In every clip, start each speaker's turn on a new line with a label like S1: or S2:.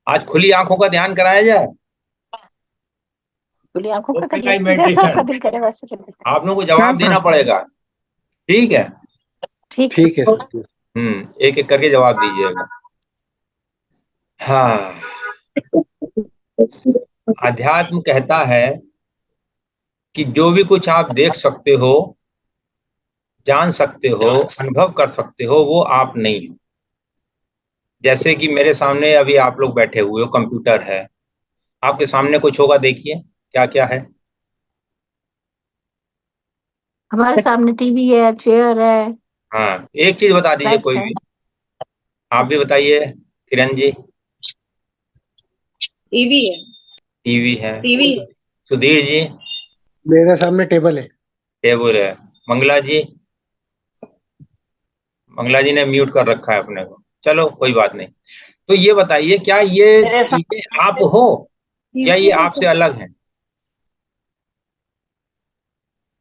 S1: आज खुली आंखों का ध्यान कराया जाए।
S2: खुली आंखों का कर
S1: ओपन आई
S2: ले, जैसा आपका
S1: मेडिटेशन।
S2: दिल करे वैसे कर ले।
S1: आप लोगों को
S2: हाँ
S1: जवाब
S2: हाँ
S1: देना पड़ेगा। ठीक है।
S2: ठीक है।
S3: ठीक है सर।
S1: एक एक करके जवाब दीजिएगा। हाँ। अध्यात्म कहता है कि जो भी कुछ आप देख सकते हो, जान सकते हो, अनुभव कर सकते हो, वो आप नहीं हो। जैसे कि मेरे सामने अभी आप लोग बैठे हुए हो, कंप्यूटर है। आपके सामने कुछ होगा, देखिए क्या क्या है।
S2: हमारे सामने टीवी है, चेयर है,
S1: हाँ, एक चीज बता दीजिए
S2: बेड
S1: कोई
S2: है।
S1: भी। आप भी बताइए, किरण जी।
S4: टीवी है।
S1: टीवी है।
S4: टीवी।
S1: सुधीर जी।
S3: मेरे सामने टेबल है।
S1: टेबल है। मंगला जी। मंगला जी ने म्यूट कर रखा है अपने को, चलो कोई बात नहीं। तो ये बताइए, क्या ये
S4: मेरे
S1: चीजें आप हो, या ये आपसे अलग हैं?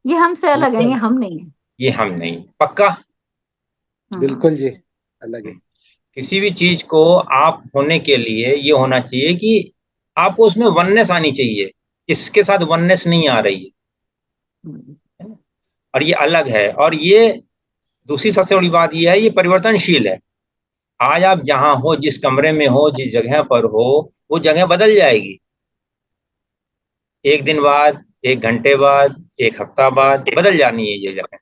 S2: ये हमसे अलग है, ये
S3: बिल्कुल।
S2: हम नहीं है।
S1: ये हम नहीं, पक्का?
S2: हाँ।
S3: बिल्कुल जी। अलग है।
S1: किसी भी चीज को आप होने के लिए ये होना चाहिए कि आपको उसमें वननेस आनी चाहिए। इसके साथ वननेस नहीं आ रही
S2: हम्म,
S1: है ना? और ये अलग है। और ये दूसरी सबसे बड़ी बात ये है, ये परिवर्तनशील है। आज आप जहां हो, जिस कमरे में हो, जिस जगह पर हो, वो जगह बदल जाएगी। एक दिन बाद, एक घंटे बाद, एक हफ्ता बाद बदल जानी है ये जगह।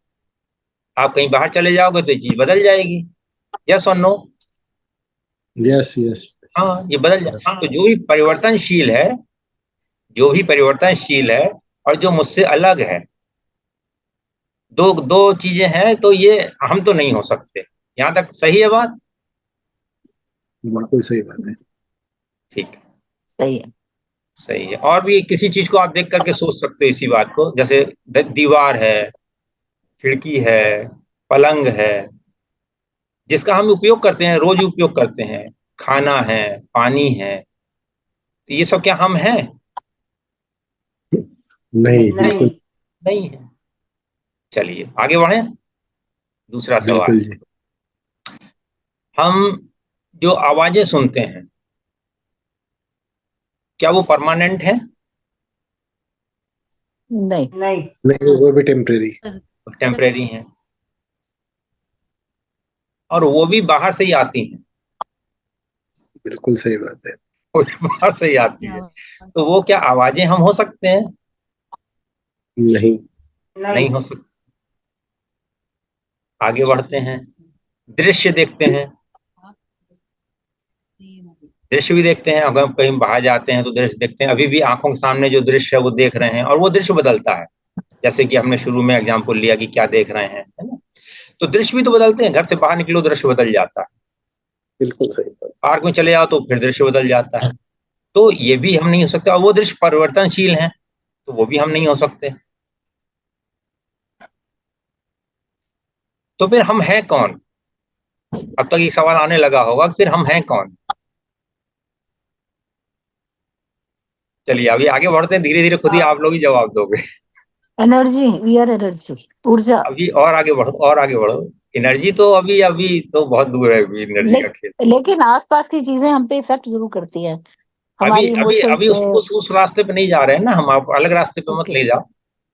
S1: आप कहीं बाहर चले जाओगे तो ये चीज बदल जाएगी। यस और नो?
S3: Yes yes.
S1: हाँ, ये बदल जाए। तो जो भी परिवर्तनशील है, जो भी परिवर्तनशील है और जो मुझसे अलग है, दो दो चीजें हैं, तो ये हम तो नहीं हो सकते। यहां तक सही है बात?
S3: बिल्कुल सही बात है।
S1: ठीक है।
S2: सही है।
S1: सही है। और भी किसी चीज को आप देख करके सोच सकते हो इसी बात को, जैसे दीवार है, खिड़की है, पलंग है, जिसका हम उपयोग करते हैं, रोज उपयोग करते हैं। खाना है, पानी है, तो ये सब क्या हम हैं?
S3: नहीं
S4: नहीं।
S3: बिल्कुल।
S1: नहीं है। चलिए आगे बढ़े। दूसरा सवाल।
S3: बिल्कुल जी।
S1: हम जो आवाजें सुनते हैं, क्या वो परमानेंट है?
S2: नहीं।
S4: नहीं।
S3: नहीं, वो भी टेम्परेरी।
S1: टेम्परेरी हैं। और वो भी बाहर से ही आती हैं।
S3: बिल्कुल सही बात है।
S1: वो भी बाहर से ही आती है। तो वो क्या आवाजें हम हो सकते हैं?
S3: नहीं।
S1: नहीं हो सकते। आगे बढ़ते हैं। दृश्य देखते हैं। दृश्य भी देखते हैं। अगर हम कहीं बाहर जाते हैं तो दृश्य देखते हैं। अभी भी आंखों के सामने जो दृश्य है वो देख रहे हैं, और वो दृश्य बदलता है। जैसे कि हमने शुरू में एग्जाम्पल लिया कि क्या देख रहे हैं, है ना? तो दृश्य भी तो बदलते हैं। घर से बाहर निकलो, दृश्य बदल जाता है।
S3: बिल्कुल सही बात।
S1: पार्क में चले जाओ तो फिर दृश्य बदल जाता है। तो ये भी हम नहीं हो सकते। और वो दृश्य परिवर्तनशील है, तो वो भी हम नहीं हो सकते। तो फिर हम हैं कौन? अब तक ये सवाल आने लगा होगा कि फिर हम हैं कौन। चलिए अभी आगे बढ़ते हैं, धीरे धीरे खुद ही आप लोग ही जवाब दोगे।
S2: एनर्जी, वी आर एनर्जी, ऊर्जा।
S1: अभी और आगे बढ़ो, और आगे बढ़ो। एनर्जी तो अभी अभी तो बहुत दूर है, अभी एनर्जी
S2: ले,
S1: का खेल।
S2: लेकिन आसपास की चीजें हम पे इफेक्ट जरूर करती हैं,
S1: अभी
S2: हमारी
S1: अभी
S2: इमोशंस
S1: अभी
S2: पे।
S1: उस रास्ते पे नहीं जा रहे हैं ना हम। आप अलग रास्ते पे मत
S2: ओके।
S1: ले जाओ।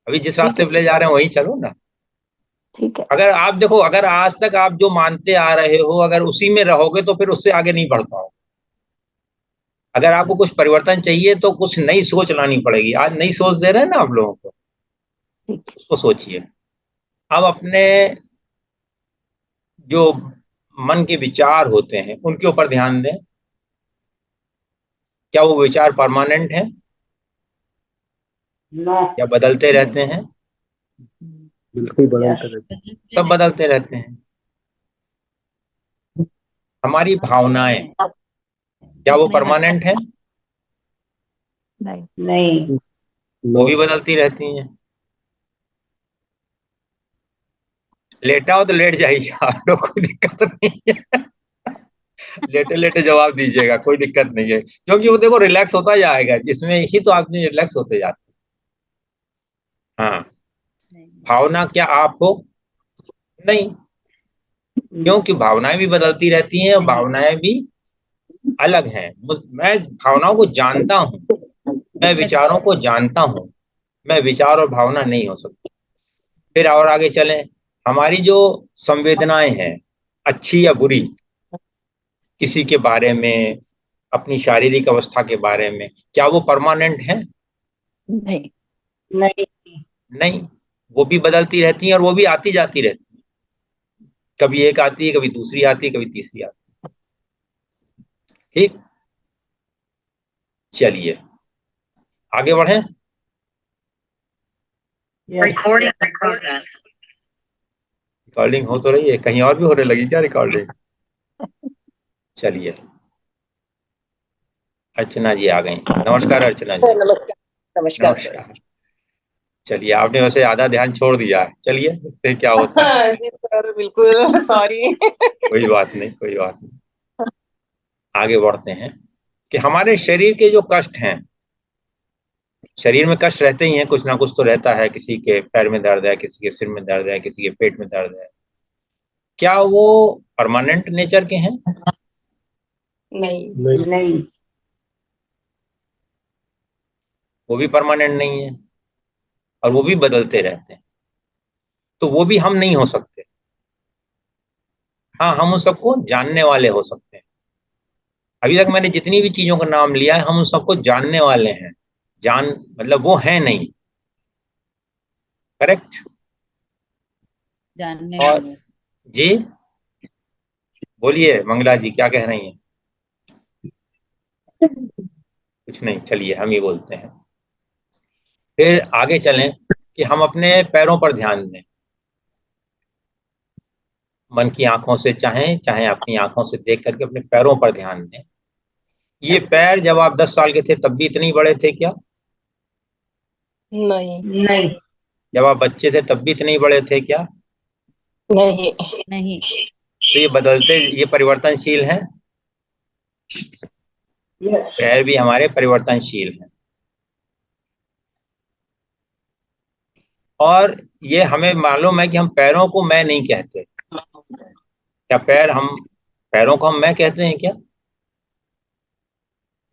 S1: अभी जिस
S2: ठीक
S1: रास्ते
S2: है
S1: पे ले
S2: ठीक
S1: जा
S2: है
S1: रहे हैं वहीं चलो ना।
S2: ठीक है।
S1: अगर आप देखो, अगर आज तक आप जो मानते आ रहे हो, अगर उसी में रहोगे तो फिर उससे आगे नहीं बढ़ पाओ। अगर आपको कुछ परिवर्तन चाहिए तो कुछ नई सोच लानी पड़ेगी। आज नई सोच दे रहे हैं ना आप लोगों को,
S2: ठीक।
S1: उसको सोचिए। अब अपने जो मन के विचार होते हैं उनके ऊपर ध्यान दें। क्या वो विचार परमानेंट हैं,
S4: नो।
S1: या बदलते
S2: नहीं।
S1: रहते हैं?
S3: बिल्कुल
S4: यस।
S3: बदलते रहते।
S1: सब बदलते रहते हैं। हमारी भावनाएं, क्या वो परमानेंट है?
S2: नहीं।
S4: नहीं।
S1: वो
S3: नो।
S1: भी बदलती रहती हैं। लेटा हो तो लेट जाइए, आप लोग, कोई दिक्कत नहीं है। लेटे लेटे जवाब दीजिएगा, कोई दिक्कत नहीं है, क्योंकि वो देखो रिलैक्स होता जाएगा, इसमें ही तो आदमी रिलैक्स होते जाते हैं। हाँ। भावना क्या आप हो? नहीं। क्योंकि भावनाएं भी बदलती रहती हैं, और भावनाएं भी अलग हैं। मैं भावनाओं को जानता हूं, मैं विचारों को जानता हूं, मैं विचार और भावना नहीं हो सकता। फिर और आगे चलें, हमारी जो संवेदनाएं हैं, अच्छी या बुरी, किसी के बारे में, अपनी शारीरिक अवस्था के बारे में, क्या वो परमानेंट है?
S2: नहीं।
S4: नहीं।
S1: नहीं, वो भी बदलती रहती हैं और वो भी आती जाती रहती हैं। कभी एक आती है, कभी दूसरी आती है, कभी तीसरी आती है। ठीक, चलिए आगे बढ़ें।
S4: Recording in progress.
S1: रिकॉर्डिंग हो तो रही है, कहीं और भी होने लगी क्या रिकॉर्डिंग? चलिए, अर्चना जी आ गई। नमस्कार अर्चना जी।
S4: नमस्कार। नमस्कार सर।
S1: नमस्कार। चलिए, आपने वैसे आधा ध्यान छोड़ दिया है, चलिए देखते हैं क्या होता है।
S4: हाँ जी सर, बिल्कुल सॉरी।
S1: कोई बात नहीं, कोई बात नहीं। आगे बढ़ते हैं कि हमारे शरीर के जो कष्ट हैं, शरीर में कष्ट रहते ही हैं, कुछ ना कुछ तो रहता है। किसी के पैर में दर्द है, किसी के सिर में दर्द है, किसी के पेट में दर्द है। क्या वो परमानेंट नेचर के हैं?
S4: नहीं।
S3: नहीं।
S4: नहीं।
S1: वो भी परमानेंट नहीं है और वो भी बदलते रहते हैं, तो वो भी हम नहीं हो सकते। हाँ, हम उन सबको जानने वाले हो सकते हैं। अभी तक मैंने जितनी भी चीजों का नाम लिया है, हम उन सबको जानने वाले हैं। जान मतलब वो है नहीं। करेक्ट।
S5: जानने
S1: और
S5: वाले।
S1: जी, बोलिए मंगला जी, क्या कह रही हैं? कुछ नहीं, चलिए हम ही बोलते हैं। फिर आगे चलें कि हम अपने पैरों पर ध्यान दें। मन की आंखों से, चाहे चाहे अपनी आंखों से देख करके अपने पैरों पर ध्यान दें। ये पैर जब आप 10 साल के थे तब भी इतने ही बड़े थे क्या?
S4: नहीं। नहीं।
S1: जब आप बच्चे थे तब भी इतने ही बड़े थे क्या?
S4: नहीं।
S5: नहीं।
S1: तो ये बदलते, ये परिवर्तनशील हैं। पैर भी हमारे परिवर्तनशील हैं। और ये हमें मालूम है कि हम पैरों को मैं नहीं कहते। क्या पैरों को हम मैं कहते हैं क्या?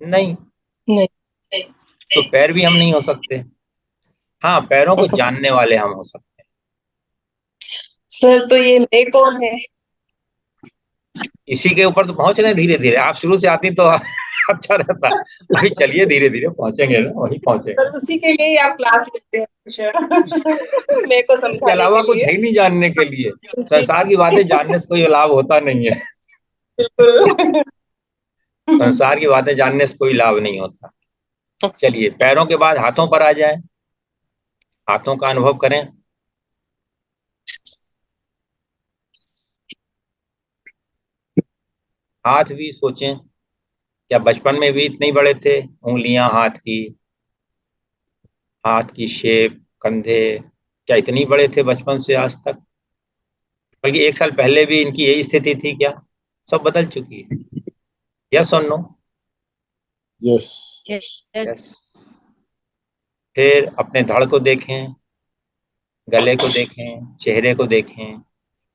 S1: नहीं।
S4: नहीं।
S1: तो पैर भी हम नहीं हो सकते। हाँ, पैरों को जानने वाले हम हो सकते हैं।
S4: सर तो ये मैं कौन है?
S1: इसी के ऊपर तो पहुंच रहे हैं धीरे धीरे। आप शुरू से आती तो अच्छा रहता। अभी चलिए, धीरे धीरे पहुंचेंगे ना, वही पहुंचेंगे।
S4: सर उसी के लिए ही आप क्लास लेते हैं सर। मेरे को
S1: इसके
S4: समझाने
S1: अलावा
S4: के
S1: कुछ
S4: लिए।
S1: है ही नहीं जानने के लिए।
S4: जी,
S1: संसार की बातें जानने से कोई लाभ होता नहीं है।
S4: बिल्कुल।
S1: संसार की बातें जानने से कोई लाभ नहीं होता। चलिए, पैरों के बाद हाथों पर आ जाए। हाथों का अनुभव करें। हाथ भी सोचें, क्या बचपन में भी इतने ही बड़े थे? उंगलियां हाथ की शेप, कंधे, क्या इतनी बड़े थे बचपन से आज तक? बल्कि 1 साल पहले भी इनकी यही स्थिति थी क्या? सब बदल चुकी है। यस और नो?
S3: यस।
S5: यस।
S1: यस। फिर अपने धड़ को देखें, गले को देखें, चेहरे को देखें।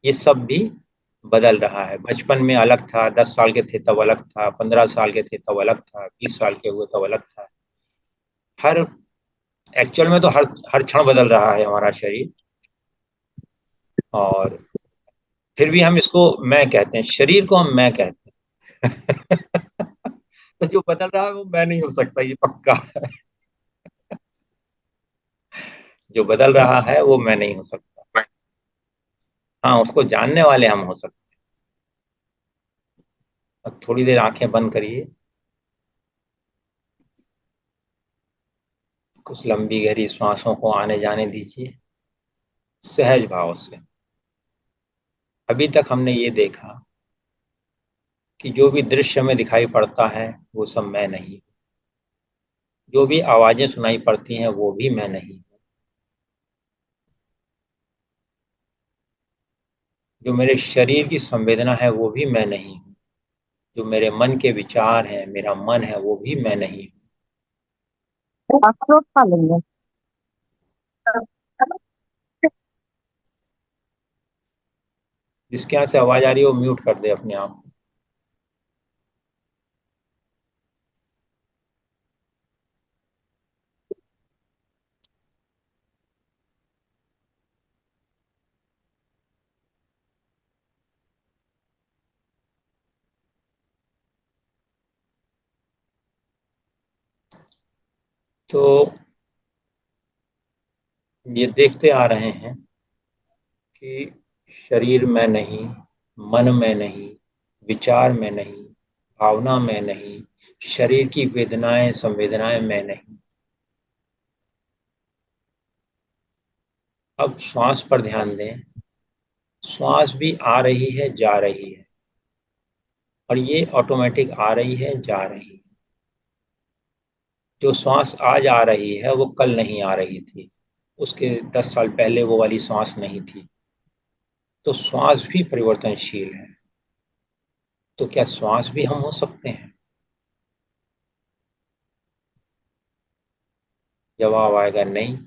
S1: ये सब भी बदल रहा है। बचपन में अलग था, 10 साल के थे तब अलग था, 15 साल के थे तब अलग था, 20 साल के हुए तब अलग था। हर एक्चुअल में तो हर हर क्षण बदल रहा है हमारा शरीर। और फिर भी हम इसको मैं कहते हैं, शरीर को हम मैं कहते हैं। तो जो बदल रहा है वो मैं नहीं हो सकता, ये पक्का है। जो बदल रहा है वो मैं नहीं हो सकता। हाँ, उसको जानने वाले हम हो सकते हैं। अब थोड़ी देर आंखें बंद करिए, कुछ लंबी गहरी सांसों को आने जाने दीजिए, सहज भाव से। अभी तक हमने ये देखा कि जो भी दृश्य में दिखाई पड़ता है वो सब मैं नहीं। जो भी आवाजें सुनाई पड़ती हैं वो भी मैं नहीं। जो मेरे शरीर की संवेदना है वो भी मैं नहीं हूँ। जो मेरे मन के विचार हैं, मेरा मन है, वो भी मैं नहीं हूँ।
S4: अखरोट खा लेंगे।
S1: जिसके यहाँ से आवाज आ रही है वो म्यूट कर दे अपने आप। तो ये देखते आ रहे हैं कि शरीर में नहीं, मन में नहीं, विचार में नहीं, भावना में नहीं, शरीर की वेदनाएं संवेदनाएं में नहीं। अब श्वास पर ध्यान दें। श्वास भी आ रही है, जा रही है, और ये ऑटोमेटिक आ रही है, जा रही है। जो श्वास आज आ रही है वो कल नहीं आ रही थी, उसके 10 साल पहले वो वाली श्वास नहीं थी। तो श्वास भी परिवर्तनशील है। तो क्या श्वास भी हम हो सकते हैं? जवाब आएगा नहीं।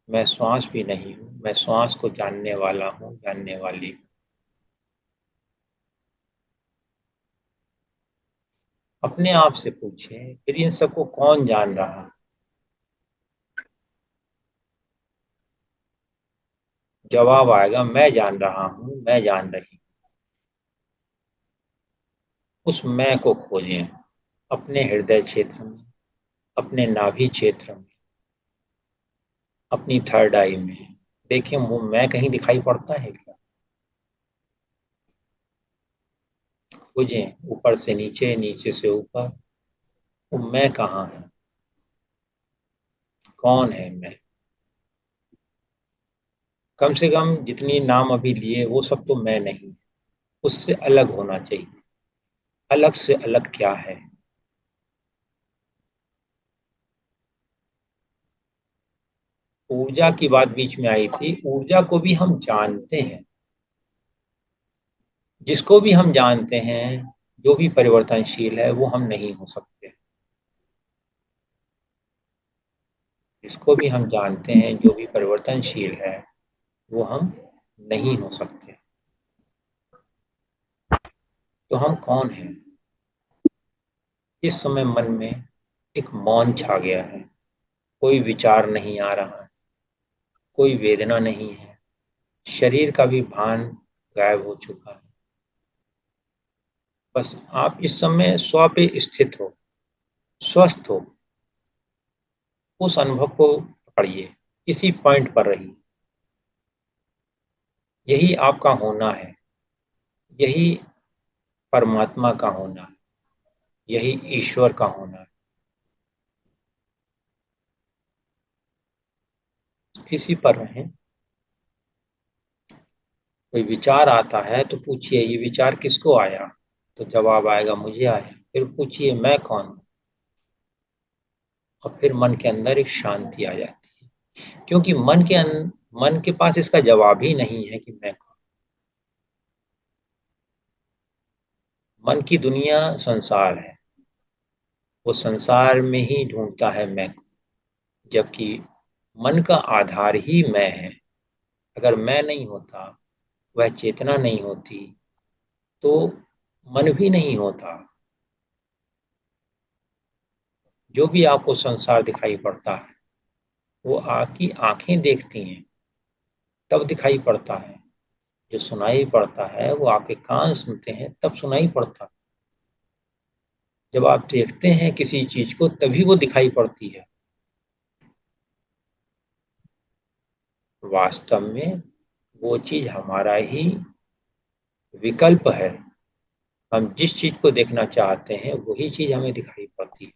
S1: मैं श्वास भी नहीं हूं, मैं श्वास को जानने वाला हूं, जानने वाली हूं। अपने आप से पूछें, फिर इन सबको कौन जान रहा? जवाब आएगा मैं जान रहा हूं, मैं जान रही हूं। उस मैं को खोजें अपने हृदय क्षेत्र में, अपने नाभि क्षेत्र में, अपनी थर्ड आई में। देखिए वो मैं कहीं दिखाई पड़ता है क्या? खोजें ऊपर से नीचे, नीचे से ऊपर। वो मैं कहाँ है? कौन है मैं? कम से कम जितनी नाम अभी लिए वो सब तो मैं नहीं, उससे अलग होना चाहिए। अलग से अलग क्या है? ऊर्जा की बात बीच में आई थी। ऊर्जा को भी हम जानते हैं। जिसको भी हम जानते हैं, जो भी परिवर्तनशील है, वो हम नहीं हो सकते। जिसको भी हम जानते हैं, जो भी परिवर्तनशील है, वो हम नहीं हो सकते। तो हम कौन हैं? इस समय मन में एक मौन छा गया है। कोई विचार नहीं आ रहा है, कोई वेदना नहीं है, शरीर का भी भान गायब हो चुका है। बस आप इस समय स्व पे स्थित हो, स्वस्थ हो। उस अनुभव को पकड़िए, इसी पॉइंट पर रहिए। यही आपका होना है, यही परमात्मा का होना है, यही ईश्वर का होना है। इसी पर रहें। कोई विचार आता है तो पूछिए ये विचार किसको आया? तो जवाब आएगा मुझे आया। फिर पूछिए मैं कौन हूँ? और फिर मन के अंदर एक शांति आ जाती है, क्योंकि मन के पास इसका जवाब ही नहीं है कि मैं कौन। मन की दुनिया संसार है, वो संसार में ही ढूंढता है मैं को। जबकि मन का आधार ही मैं है। अगर मैं नहीं होता, वह चेतना नहीं होती, तो मन भी नहीं होता। जो भी आपको संसार दिखाई पड़ता है, वो आपकी आंखें देखती हैं तब दिखाई पड़ता है। जो सुनाई पड़ता है वो आपके कान सुनते हैं तब सुनाई पड़ता है। जब आप देखते हैं किसी चीज को तभी वो दिखाई पड़ती है। वास्तव में वो चीज हमारा ही विकल्प है। हम जिस चीज को देखना चाहते हैं वही चीज हमें दिखाई पड़ती है।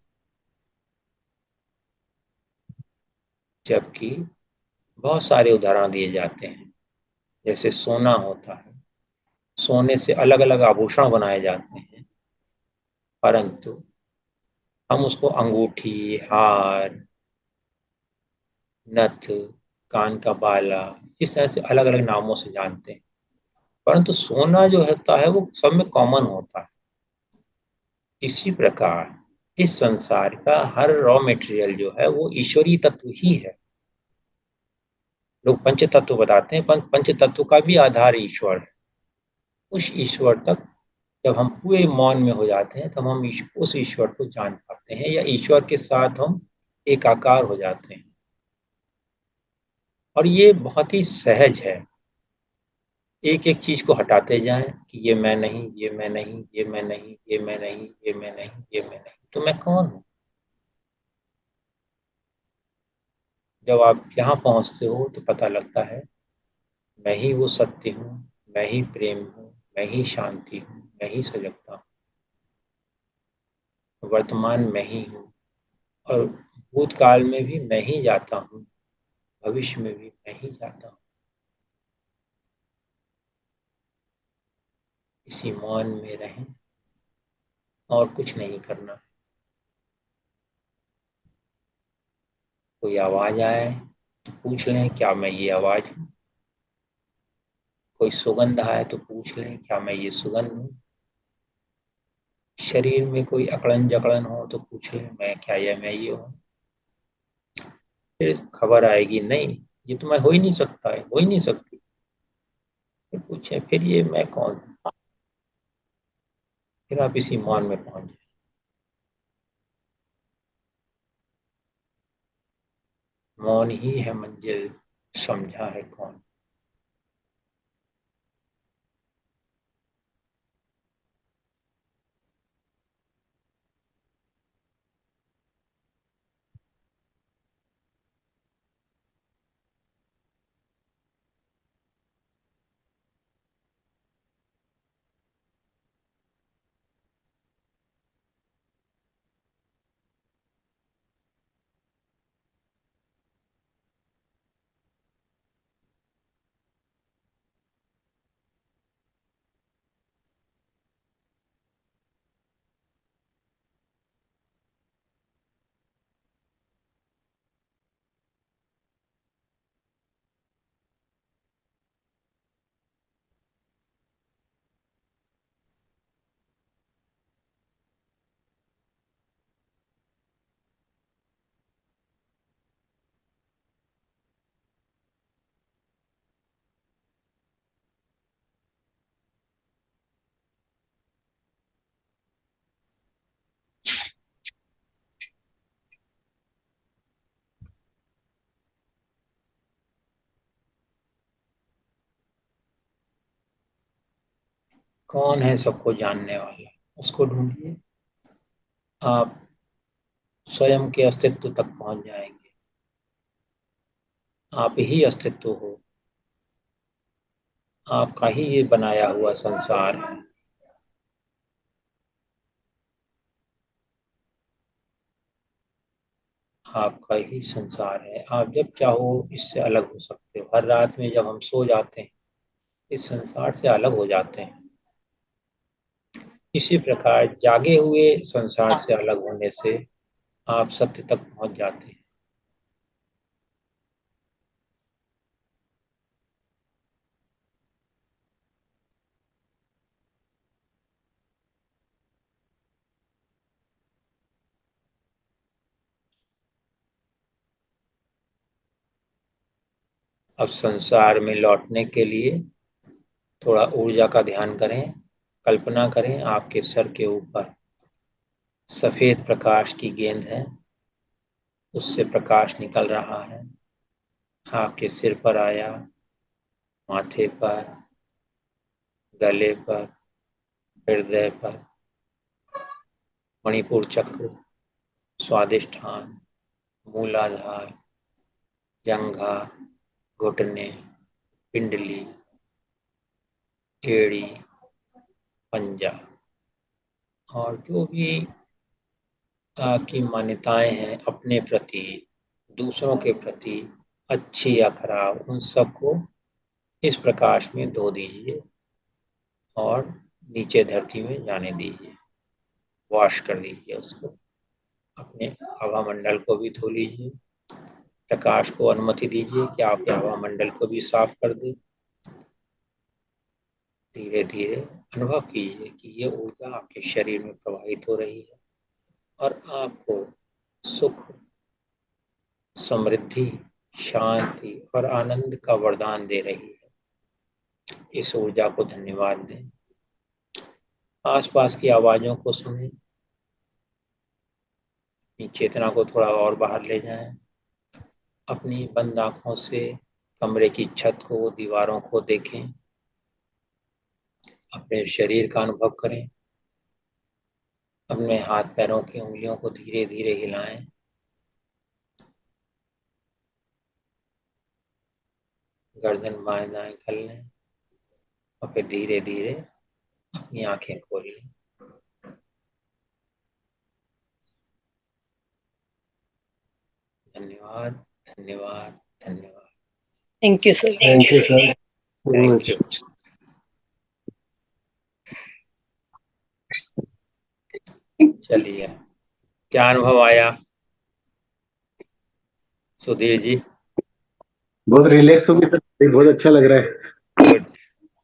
S1: जबकि बहुत सारे उदाहरण दिए जाते हैं। जैसे सोना होता है, सोने से अलग अलग आभूषण बनाए जाते हैं, परंतु हम उसको अंगूठी, हार, नथ, कान का बाला, इस तरह से अलग अलग नामों से जानते हैं। परंतु सोना जो होता है वो सब में कॉमन होता है। इसी प्रकार इस संसार का हर रॉ मटेरियल जो है वो ईश्वरीय तत्व ही है। लोग पंच तत्व बताते हैं, पंच तत्व का भी आधार ईश्वर है। उस ईश्वर तक जब हम पूरे मौन में हो जाते हैं तब हम उस ईश्वर को जान पाते हैं, या ईश्वर के साथ हम एकाकार हो जाते हैं। और ये बहुत ही सहज है। एक एक चीज को हटाते जाएं कि ये मैं नहीं, ये मैं नहीं, ये मैं नहीं, ये मैं नहीं, ये मैं नहीं, ये मैं नहीं, तो मैं कौन हूं? जब आप यहाँ पहुँचते हो तो पता लगता है मैं ही वो सत्य हूँ, मैं ही प्रेम हूँ, मैं ही शांति हूँ, मैं ही सजगता हूँ, वर्तमान में ही हूँ और भूतकाल में भी मैं ही जाता हूँ, भविष्य में भी मैं ही जाता हूँ। इसी मौन में रहें और कुछ नहीं करना है। कोई आवाज आए तो पूछ लें क्या मैं ये आवाज हूँ, कोई सुगंध आए तो पूछ लें क्या मैं ये सुगंध हूँ, शरीर में कोई अकड़न जकड़न हो तो पूछ लें मैं ये हूँ। फिर खबर आएगी नहीं ये तो मैं हो ही नहीं सकता है, हो ही नहीं सकती। फिर पूछे फिर ये मैं कौन हूँ, फिर आप इसी मौन में पहुंच जाए। मौन ही है मंजिल, समझा है कौन। कौन है सबको जानने वाला, उसको ढूंढिए। आप स्वयं के अस्तित्व तक पहुंच जाएंगे। आप ही अस्तित्व हो, आपका ही ये बनाया हुआ संसार है। आपका ही संसार है। आप जब चाहो इससे अलग हो सकते हो। हर रात में जब हम सो जाते हैं इस संसार से अलग हो जाते हैं। इसी प्रकार जागे हुए संसार से अलग होने से आप सत्य तक पहुंच जाते हैं। अब संसार में लौटने के लिए थोड़ा ऊर्जा का ध्यान करें। कल्पना करें आपके सर के ऊपर सफेद प्रकाश की गेंद है, उससे प्रकाश निकल रहा है, आपके सिर पर आया, माथे पर, गले पर, हृदय पर, मणिपुर चक्र, स्वादिष्ठान, मूलाधार, जंघा, घुटने, पिंडली, एड़ी, पंजा और जो भी आपकी मान्यताएं हैं अपने प्रति, दूसरों के प्रति, अच्छी या खराब, उन सबको इस प्रकाश में धो दीजिए और नीचे धरती में जाने दीजिए। वॉश कर दीजिए उसको। अपने हवा मंडल को भी धो लीजिए। प्रकाश को अनुमति दीजिए कि आपके हवा मंडल को भी साफ कर दे। धीरे धीरे अनुभव कीजिए कि ये ऊर्जा आपके शरीर में प्रवाहित हो रही है और आपको सुख, समृद्धि, शांति और आनंद का वरदान दे रही है। इस ऊर्जा को धन्यवाद दें। आसपास की आवाजों को सुनें। अपनी चेतना को थोड़ा और बाहर ले जाएं। अपनी बंद आंखों से कमरे की छत को, दीवारों को देखें। अपने शरीर का अनुभव करें। अपने हाथ पैरों की उंगलियों को धीरे धीरे हिलाएं। गर्दन बाएं दाएं कर लें और फिर धीरे धीरे अपनी आंखें खोल लें। धन्यवाद, धन्यवाद, धन्यवाद।
S4: Thank you, sir.
S3: Thank you, sir. Very
S1: thank
S3: much.
S1: You. चलिए, क्या अनुभव आया सुधीर जी?
S3: बहुत रिलैक्स हो गई सर, बहुत अच्छा लग रहा है।